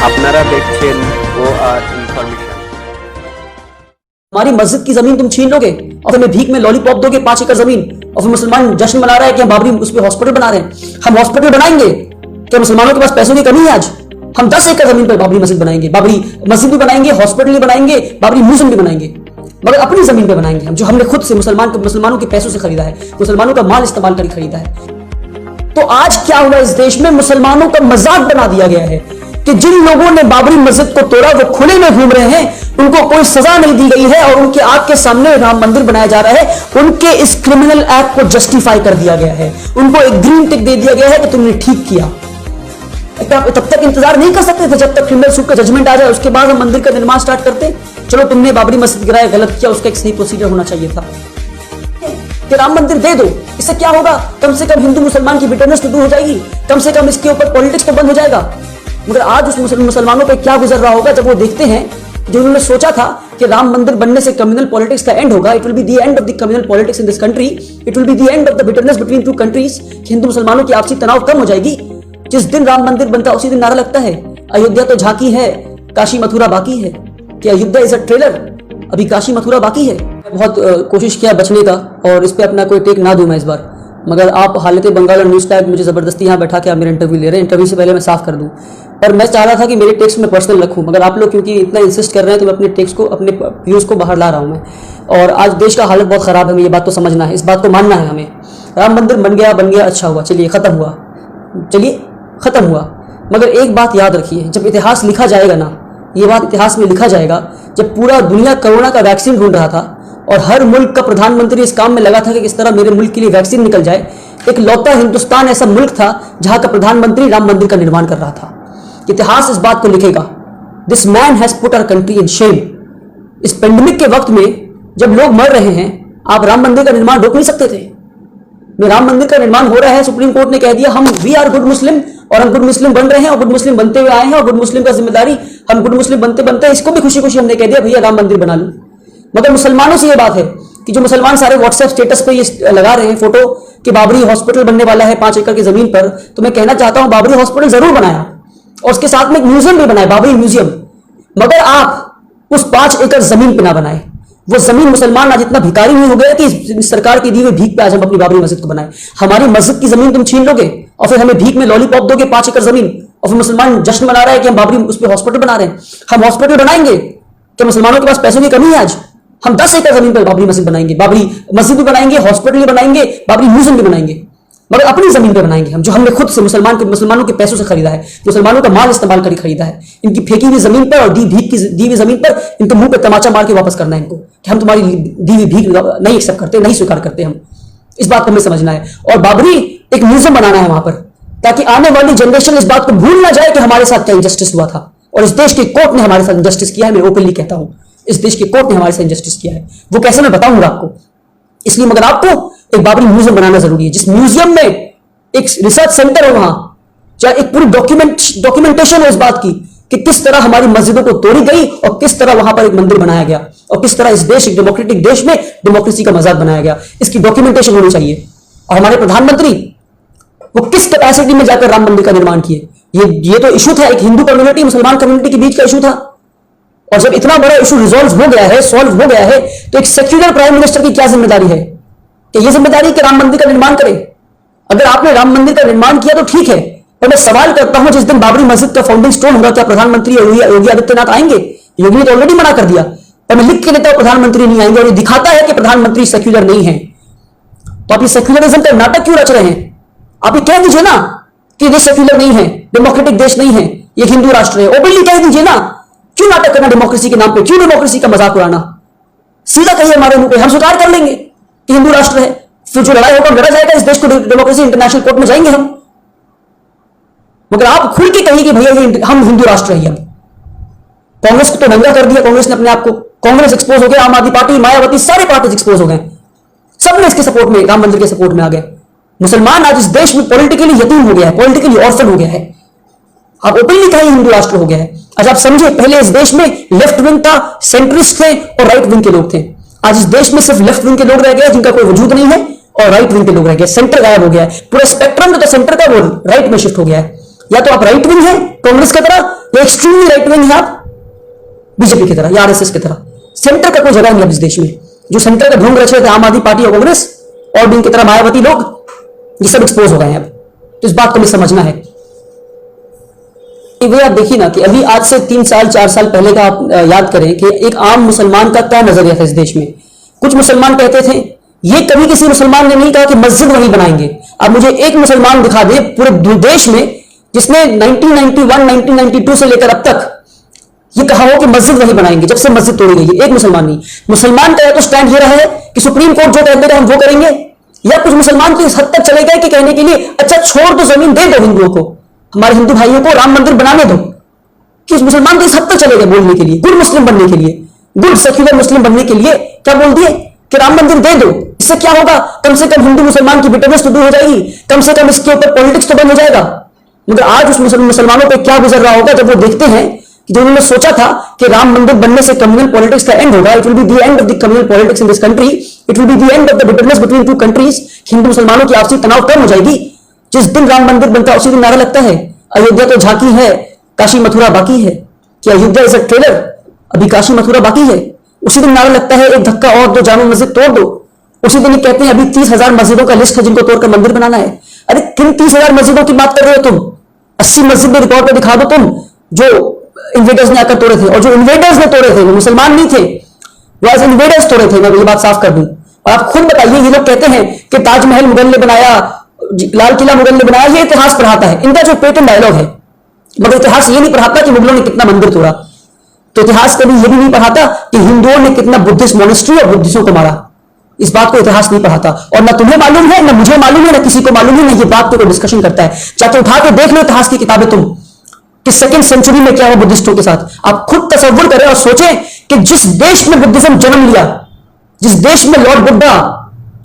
আপনারা দেখছেন OR information. हमारी मस्जिद की जमीन तुम छीन लोगे और हमें भीख में लॉलीपॉप दोगे 5 एकड़ जमीन, और फिर मुसलमान जश्न मना रहा है कि हम बाबरी उस पर हॉस्पिटल बना रहे हैं। हम हॉस्पिटल बनाएंगे, क्या मुसलमानों के पास पैसों की कमी है? आज हम 10 एकड़ जमीन पर बाबरी मस्जिद बनाएंगे, बाबरी मस्जिद भी बनाएंगे, हॉस्पिटल भी बनाएंगे, बाबरी म्यूजियम भी बनाएंगे, मगर अपनी जमीन पे बनाएंगे हम, जो हमने खुद से मुसलमानों के पैसों से खरीदा है, मुसलमानों का माल इस्तेमाल कर खरीदा है। तो आज क्या हुआ इस देश में? मुसलमानों का मजाक बना दिया गया है कि जिन लोगों ने बाबरी मस्जिद को तोड़ा वो खुले में घूम रहे हैं, उनको कोई सजा नहीं दी गई है, और उनके आंख के सामने राम मंदिर बनाया जा रहा है। उनके इस क्रिमिनल एक्ट को जस्टिफाई कर दिया गया है, उनको एक ग्रीन टिक दे दिया गया है कि तुमने ठीक किया। तब तक इंतजार नहीं कर सकते थे जब तक क्रिमिनल सूट का जजमेंट आ जाए, उसके बाद हम मंदिर का निर्माण स्टार्ट करते? चलो तुमने बाबरी मस्जिद गिराया, गलत किया, उसका एक सही प्रोसीजर होना चाहिए था कि राम मंदिर दे दो। इससे क्या होगा? कम से कम हिंदू मुसलमान की बिटरनेस तो दूर हो जाएगी, कम से कम इसके ऊपर पॉलिटिक्स तो बंद हो जाएगा। मगर आज उस मुसलमानों पे क्या गुजर रहा होगा जब वो देखते हैं जो उन्होंने सोचा था कि राम मंदिर बनने से कम्युनल पॉलिटिक्स का एंड होगा, it will be the end of the communal politics in this country, it will be the end of the bitterness between two countries, Hindu मुसलमानों की आपसी तनाव कम हो जाएगी। जिस दिन राम मंदिर बनता है उसी दिन नारा लगता है अयोध्या तो झांकी है, काशी मथुरा बाकी है, कि अयोध्या इज अ ट्रेलर, अभी काशी मथुरा बाकी है। बहुत कोशिश किया बचने का और इस पे अपना कोई टेक ना दूं मैं इस बार, मगर आप हालत बंगाल और न्यूज़ टाइप मुझे ज़बरदस्ती यहाँ बैठा के आप मेरा इंटरव्यू ले रहे हैं। इंटरव्यू से पहले मैं साफ कर दूं, पर मैं चाह रहा था कि मेरे टेक्स्ट में पर्सनल रखूं, मगर आप लोग क्योंकि इतना इंसिस्ट कर रहे हैं तो मैं अपने टेक्स्ट को, अपने व्यूज़ को बाहर ला रहा हूं मैं। और आज देश का हालत बहुत ख़राब है, हमें ये बात तो समझना है, इस बात को मानना है हमें। राम मंदिर बन गया, अच्छा हुआ, चलिए ख़त्म हुआ। मगर एक बात याद रखिए, जब इतिहास लिखा जाएगा ना, ये बात इतिहास में लिखा जाएगा, जब पूरा दुनिया कोरोना का वैक्सीन ढूंढ रहा था और हर मुल्क का प्रधानमंत्री इस काम में लगा था कि किस तरह मेरे मुल्क के लिए वैक्सीन निकल जाए, एक लौता हिंदुस्तान ऐसा मुल्क था जहां का प्रधानमंत्री राम मंदिर का निर्माण कर रहा था। इतिहास इस बात को लिखेगा, this man has put our country in shame. इस पेंडेमिक के वक्त में जब लोग मर रहे हैं, आप राम मंदिर का निर्माण रोक नहीं सकते थे? में राम मंदिर का निर्माण हो रहा है, सुप्रीम कोर्ट ने कह दिया हम वी आर गुड मुस्लिम, और हम गुड मुस्लिम बन रहे हैं, और गुड मुस्लिम बनते हुए आए हैं, और गुड मुस्लिम का जिम्मेदारी, हम गुड मुस्लिम बनते बनते इसको भी खुशी खुशी हमने कह दिया भैया राम मंदिर बना लो। मगर मुसलमानों से ये बात है कि जो मुसलमान सारे व्हाट्सएप स्टेटस पे ये लगा रहे हैं फोटो कि बाबरी हॉस्पिटल बनने वाला है 5 एकड़ की जमीन पर, तो मैं कहना चाहता हूं बाबरी हॉस्पिटल जरूर बनाया और उसके साथ में एक म्यूजियम भी बनाया, बाबरी म्यूजियम, मगर आप उस 5 एकड़ जमीन पे ना बनाए। वो जमीन मुसलमान आज इतना भिखारी नहीं हो गया कि सरकार की दी हुई भीख पे आज हम अपनी बाबरी मस्जिद को बनाए। हमारी मस्जिद की जमीन तुम छीन लोगे और फिर हमें भीख में लॉलीपॉप दोगे 5 एकड़ जमीन, और फिर मुसलमान जश्न मना रहा है कि हम बाबरी उस पर हॉस्पिटल बना रहे हैं। हम हॉस्पिटल बनाएंगे, क्या मुसलमानों के पास पैसों की कमी है? आज हम 10 एकड़ जमीन पर बाबरी मस्जिद बनाएंगे, बाबरी मस्जिद भी बनाएंगे, हॉस्पिटल भी बनाएंगे, बाबरी म्यूजियम भी बनाएंगे, मगर अपनी जमीन पे बनाएंगे हम, जो हमने खुद से मुसलमानों के पैसों से खरीदा है, मुसलमानों का माल इस्तेमाल कर खरीदा है। इनकी फेंकी हुई जमीन पर और दी हुई जमीन पर इनके मुंह पे तमाचा मार के वापस करना है इनको कि हम तुम्हारी दी हुई भीख नहीं एक्सेप्ट करते, नहीं स्वीकार करते हम। इस बात को हमें समझना है, और बाबरी एक म्यूजियम बनाना है वहां पर, ताकि आने वाली जनरेशन इस बात को भूल ना जाए कि हमारे साथ क्या इंजस्टिस हुआ था, और इस देश की कोर्ट ने हमारे साथ इंजस्टिस किया है। मैं ओपनली कहता हूं, इस देश की कोर्ट ने हमारे साथ इंजस्टिस किया है। वो कैसे मैं बताऊंगा आपको, इसलिए मगर आपको एक बाबरी म्यूजियम बनाना जरूरी है, जिस म्यूजियम में एक रिसर्च सेंटर हो, वहां चाहे एक पूरी डॉक्यूमेंटेशन हो इस बात की कि किस तरह हमारी मस्जिदों को तोड़ी गई और किस तरह वहां पर एक मंदिर बनाया गया, और किस तरह इस देश, एक डेमोक्रेटिक देश में डेमोक्रेसी का मजाक बनाया गया। इसकी डॉक्यूमेंटेशन होनी चाहिए। और हमारे प्रधानमंत्री वो किस कैपेसिटी में जाकर राम मंदिर का निर्माण किए, ये तो इशू था, एक हिंदू कम्युनिटी मुसलमान कम्युनिटी के बीच का इशू था। और जब इतना बड़ा इशू रिजॉल्व हो गया है, सॉल्व हो गया है, तो एक सेक्युलर प्राइम मिनिस्टर की क्या जिम्मेदारी है कि ये जिम्मेदारी कि राम मंदिर का निर्माण करे। अगर आपने राम मंदिर का निर्माण किया तो ठीक है, पर मैं सवाल करता हूं जिस दिन बाबरी मस्जिद का फाउंडिंग स्टोन होगा, क्या प्रधानमंत्री योगी आदित्यनाथ आएंगे? योगी ने तो ऑलरेडी मना कर दिया, पर मैं लिख के देता हूं प्रधानमंत्री नहीं आएंगे, और ये दिखाता है कि प्रधानमंत्री सेक्युलर नहीं है। तो आप ये सेक्युलरिज्म का नाटक क्यों रच रहे हैं? आप ये कह दीजिए ना कि ये सेक्युलर नहीं है, डेमोक्रेटिक देश नहीं है, ये हिंदू राष्ट्र है, ओपनली कह दीजिए ना। क्यों नाटक करना डेमोक्रेसी के नाम पे? क्यों डेमोक्रेसी का मजाक उड़ाना? सीधा कहिए हमारे मुंह पे, हम स्वीकार कर लेंगे कि हिंदू राष्ट्र है, फिर जो लड़ाई होगा लड़ा जाएगा इस देश को डेमोक्रेसी, इंटरनेशनल कोर्ट में जाएंगे हम। मगर आप खुल के कहिए कि भैया हम हिंदू राष्ट्र है। कांग्रेस को तो नंगा कर दिया, कांग्रेस ने अपने आप को, कांग्रेस एक्सपोज हो गया, आम आदमी पार्टी, मायावती, सारे पार्टी एक्सपोज हो गए, सब ने इसके सपोर्ट में, राम मंदिर के सपोर्ट में आ गए। मुसलमान आज इस देश में पॉलिटिकली यतीम हो गया है, पॉलिटिकली ऑर्फन हो गया है। आप ओपनली कहें हिंदू राष्ट्र हो गया है। आज आप समझे, पहले इस देश में लेफ्ट विंग था, सेंट्रिस्ट थे और राइट विंग के लोग थे। आज इस देश में सिर्फ लेफ्ट विंग के लोग रह गए जिनका कोई वजूद नहीं है, और राइट विंग के लोग रह गए, सेंटर गायब हो गया है। पूरा स्पेक्ट्रम जो था सेंटर का वो राइट में शिफ्ट हो गया है। या तो आप राइट विंग है कांग्रेस की तरह, या एक्सट्रीमली राइट विंग है आप बीजेपी की तरह या आरएसएस की तरह। सेंटर का कोई जगह नहीं है इस देश में। जो सेंटर का ढोंग रच रहे थे आम आदमी पार्टी और कांग्रेस और भी इनकी तरह मायावती लोग, ये सब एक्सपोज हो गए हैं अब। तो इस बात को भी समझना है। वे आप देखिए ना कि अभी आज से 3 साल 4 साल पहले का आप याद करें कि एक आम मुसलमान का क्या नजरिया था इस देश में। कुछ मुसलमान कहते थे, ये कभी किसी मुसलमान ने नहीं कहा कि मस्जिद वहीं बनाएंगे। अब मुझे एक मुसलमान दिखा दे पूरे देश में जिसने 1991 1992 से लेकर अब तक ये कहा हो कि मस्जिद वहीं बनाएंगे जब से मस्जिद तोड़ी गई है। एक मुसलमान नहीं। मुसलमान का तो स्टैंड ये रहा है कि सुप्रीम कोर्ट जो कहते हैं हम वो करेंगे, या कुछ मुसलमान तो इस हद तक चले गए कि कहने के लिए अच्छा छोड़ दो, जमीन दे दो हिंदुओं को, हमारे हिंदू भाइयों को राम मंदिर बनाने दो। कि मुसलमान तो इस हद तक चले गए बोलने के लिए, गुड मुस्लिम बनने के लिए, गुड सेक्युलर मुस्लिम बनने के लिए क्या बोल दिए कि राम मंदिर दे दो। इससे क्या होगा, कम से कम हिंदू मुसलमान की बिटरनेस तो दूर हो जाएगी, कम से कम इसके ऊपर पॉलिटिक्स तो बंद हो जाएगा। मगर आज उस मुसलमानों पर क्या गुजर रहा होगा जब वो देखते हैं कि जो उन्होंने सोचा था कि राम मंदिर बनने से कम्युनल पॉलिटिक्स का एंड होगा, it will be the end of the communal politics in this country, it will be the end of the bitterness between two countries, Hindu मुसलमानों की आपसी तनाव कम हो जाएगी। जिस दिन राम मंदिर बनता है उसी दिन नारा लगता है अयोध्या तो झांकी है, काशी मथुरा बाकी है। कि अयोध्या इज अ ट्रेलर, अभी काशी मथुरा बाकी है। उसी दिन नारा लगता है एक धक्का और दो, जामा मस्जिद तोड़ दो। उसी दिन कहते हैं अभी 30,000 मस्जिदों का लिस्ट है जिनको तोड़कर मंदिर बनाना है। अरे किन 30,000 मस्जिदों की बात कर रहे हो तुम? 80 मस्जिद में रिकॉर्ड पे दिखा दो तुम जो इन्वेडर्स ने आकर तोड़े थे। और जो इन्वेडर्स ने तोड़े थे वो मुसलमान नहीं थे, वो एज इन्वेडर्स तोड़े थे। मैं ये बात साफ कर दूं। और आप खुद बताइए, ये लोग कहते हैं कि ताजमहल मुगल ने बनाया, लाल किला मुगल ने बनाया, ये इतिहास पढ़ाता है। इनका जो पेटेंट डायलॉग है, मगर इतिहास ये नहीं पढ़ाता कि मुगलों ने कितना मंदिर तोड़ा। तो इतिहास कभी ये भी नहीं पढ़ाता कि हिंदुओं ने कितना बुद्धिस्ट मॉनेस्ट्री और बुद्धिस्टों को मारा। इस बात को इतिहास नहीं पढ़ाता। और ना तुम्हें मालूम है, ना मुझे मालूम है, ना किसी को मालूम है, ना ये बात पे कोई डिस्कशन करता है। जाके उठा के देख लो इतिहास की किताबें तुम कि सेकेंड सेंचुरी में क्या हुआ बुद्धिस्टों के साथ। आप खुद तसव्वुर करें और सोचें कि जिस देश में बुद्धिज्म जन्म लिया, जिस देश में लॉर्ड बुद्धा,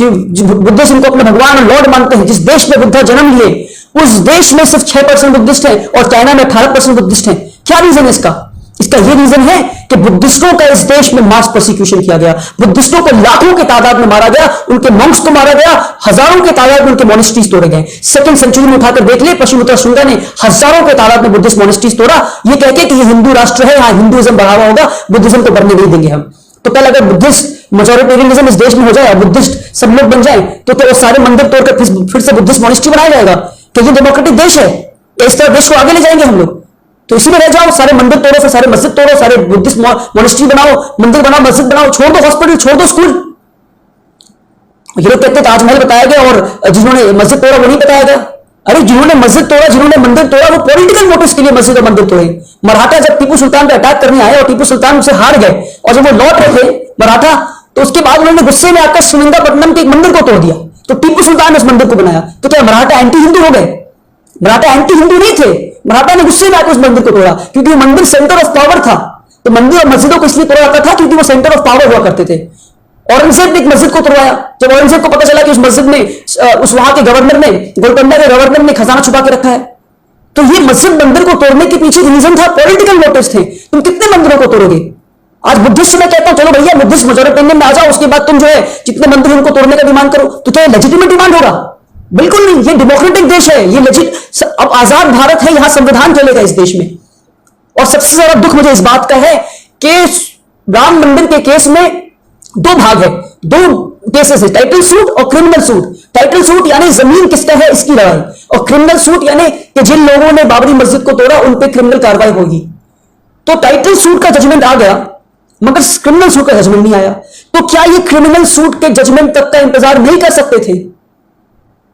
बुद्धिस्ट इनको अपने भगवान और लॉर्ड मानते हैं, जिस देश में बुद्धा जन्म लिए, उस देश में सिर्फ 6% बुद्धिस्ट है और चाइना में 18% बुद्धिस्ट है। क्या रीजन है इसका? इसका यह रीजन है कि बुद्धिस्टों का इस देश में मास प्रोसिक्यूशन किया गया। बुद्धिस्टों को लाखों की तादाद में मारा गया, उनके मॉन्क्स को मारा गया, हजारों की तादाद में उनके मॉनेस्ट्रीज तोड़े गए। सेकंड सेंचुरी में उठाकर देख ले, पश्चिम शुंगा ने हजारों की तादाद में बुद्धिस्ट मॉनेस्ट्रीज तोड़ा, ये कहके कि ये हिंदू राष्ट्र है, यहां हिंदुइज्म बढ़ावा होगा, बुद्धिज्म को बढ़ने नहीं देंगे हम। तो कल अगर बुद्धिस्ट मेजोरिटेरियनिज्म इस देश में हो जाए और बुद्धिस्ट सब लोग बन जाए, तो क्या वो सारे मंदिर तोड़कर फिर से बुद्धिस्ट मॉनेस्ट्री बनाया जाएगा? क्या ये डेमोक्रेटिक देश है? इस तरह देश को आगे ले जाएंगे हम लोग? तो इसी में रह जाओ, सारे मंदिर तोड़ो, फिर सारे मस्जिद तोड़ो, सारे बुद्धिस्ट मॉनेस्ट्री बनाओ, मंदिर बनाओ, मस्जिद बनाओ, छोड़ दो हॉस्पिटल, छोड़ दो स्कूल। ये लोग कहते ताजमहल बताया गया और जिन्होंने मस्जिद तोड़ा वो नहीं बताया गया। अरे जिन्होंने मस्जिद तोड़ा, जिन्होंने मंदिर तोड़ा, वो पॉलिटिकल मोटिव्स के लिए मस्जिद और मंदिर तोड़े। मराठा जब टीपू सुल्तान पे अटैक करने आए और टीपू सुल्तान उनसे हार गए और जब वो लौट रहे थे मराठा, तो उसके बाद उन्होंने गुस्से में आकर सुनिंदापट्टनम के एक मंदिर को तोड़ दिया। तो टीपू सुल्तान ने उस मंदिर को बनाया। तो क्या मराठा एंटी हिंदू हो गए? मराठा एंटी हिंदू नहीं थे, मराठा ने गुस्से में आकर उस मंदिर को तोड़ा क्योंकि वो मंदिर सेंटर ऑफ पावर था। तो मंदिर और मस्जिदों को इसलिए तोड़ा जाता था क्योंकि वो सेंटर ऑफ पावर हुआ करते थे। औरंगजेब ने एक मस्जिद को तोड़वाया। जब औरंगजेब को पता चला कि उस मस्जिद में उस वहां के गवर्नर ने, गोलकोंडा के गवर्नर ने खजाना छुपा के रखा है, तो ये मस्जिद मंदिर को तोड़ने के पीछे रीजन था, पॉलिटिकल मोटिव्स थे। तुम कितने मंदिरों को तोड़ोगे? आज बुद्धिस्ट मैं कहता हूं चलो भैया बुद्धिस्ट मेजोरिटेरियन में आ जाओ, उसके बाद तुम जो है जितने मंदिर उनको तोड़ने का डिमांड करो, तो क्या लेजिटिमेट डिमांड होगा? बिल्कुल नहीं। ये डेमोक्रेटिक देश है, ये लेजिट, अब आजाद भारत है, यहां संविधान चलेगा इस देश में। और सबसे ज्यादा दुख मुझे इस बात का है कि राम मंदिर के केस में दो भाग है, दो केसेस है, टाइटल सूट और क्रिमिनल सूट। टाइटल सूट यानी जमीन किसका है इसकी लड़ाई, और क्रिमिनल सूट यानी कि जिन लोगों ने बाबरी मस्जिद को तोड़ा उन पे क्रिमिनल कार्रवाई होगी। तो टाइटल सूट का जजमेंट आ गया मगर क्रिमिनल सूट का जजमेंट नहीं आया। तो क्या ये क्रिमिनल सूट के जजमेंट तक का इंतजार नहीं कर सकते थे?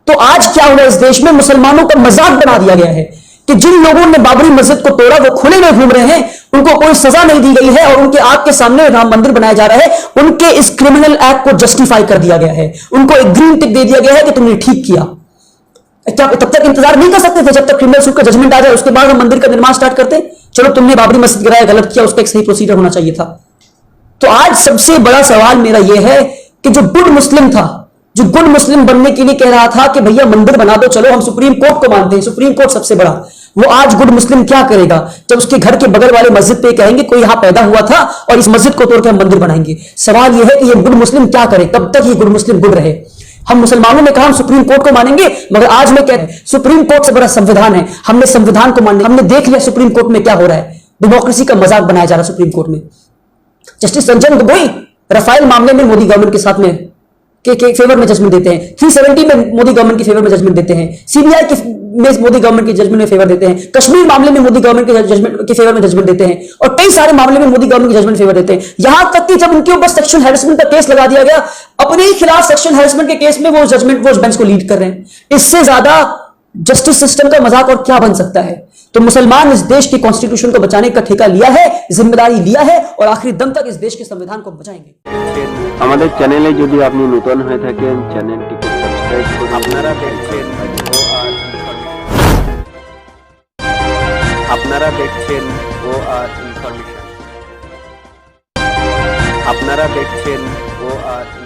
तो आज क्या हुआ, इस देश में मुसलमानों का मजाक बना दिया गया है कि जिन लोगों ने बाबरी मस्जिद को तोड़ा वो खुले में घूम रहे हैं, उनको कोई सजा नहीं दी गई है और उनके आंख के सामने राम मंदिर बनाया जा रहा है। उनके इस क्रिमिनल एक्ट को जस्टिफाई कर दिया गया है, उनको एक ग्रीन टिक दे दिया गया है कि तुमने ठीक किया। क्या तब तक इंतजार नहीं कर सकते थे जब तक क्रिमिनल सूट का जजमेंट आ जाए, उसके बाद हम मंदिर का निर्माण स्टार्ट करते? चलो तुमने बाबरी मस्जिद गिराया, गलत किया, उसका एक सही प्रोसीजर होना चाहिए था। तो आज सबसे बड़ा सवाल मेरा यह है कि जो गुड मुस्लिम था, जो गुड मुस्लिम बनने के लिए कह रहा था कि भैया मंदिर बना दो, चलो हम सुप्रीम कोर्ट को मानते हैं, सुप्रीम कोर्ट सबसे बड़ा, वो आज गुड मुस्लिम क्या करेगा जब उसके घर के बगल वाले मस्जिद पे कहेंगे कोई यहां पैदा हुआ था और इस मस्जिद को तोड़कर हम मंदिर बनाएंगे? सवाल यह है कि ये गुड मुस्लिम क्या करे, कब तक ये गुड मुस्लिम गुड रहे? हम मुसलमानों ने कहा हम सुप्रीम कोर्ट को मानेंगे, मगर आज मैं कहता हूं सुप्रीम कोर्ट से बड़ा संविधान है। हमने संविधान को मानने, हमने देख लिया सुप्रीम कोर्ट में क्या हो रहा है, डेमोक्रेसी का मजाक बनाया जा रहा है सुप्रीम कोर्ट में। जस्टिस रंजन गोगोई राफेल मामले में मोदी गवर्नमेंट के साथ में के फेवर में जजमेंट देते हैं, 370 में मोदी गवर्नमेंट के फेवर में जजमेंट देते हैं, सीबीआई के में मोदी गवर्नमेंट के जजमेंट में फेवर देते हैं, कश्मीर मामले में मोदी गवर्नमेंट के जजमेंट के फेवर में जजमेंट देते हैं, और कई सारे मामले में मोदी गवर्नमेंट के जजमेंट फेवर देते हैं। यहां तक कि जब उनके ऊपर सेक्सुअल हैरेसमेंट का केस लगा दिया गया, अपने ही खिलाफ सेक्सुअल हैरेसमेंट के केस में वो जजमेंट, वो बेंच को लीड कर रहे हैं। इससे ज्यादा जस्टिस सिस्टम का मजाक और क्या बन सकता है। तो मुसलमान इस देश की कॉन्स्टिट्यूशन को बचाने का ठेका लिया है, जिम्मेदारी लिया है, और आखिरी दम तक इस देश के संविधान को बचाएंगे। আমাদের চ্যানেলে যদি আপনি নতুন হয়ে থাকেন চ্যানেলটিকে সাবস্ক্রাইব করুন। আপনারা দেখছেন OR ইনফরমেশন।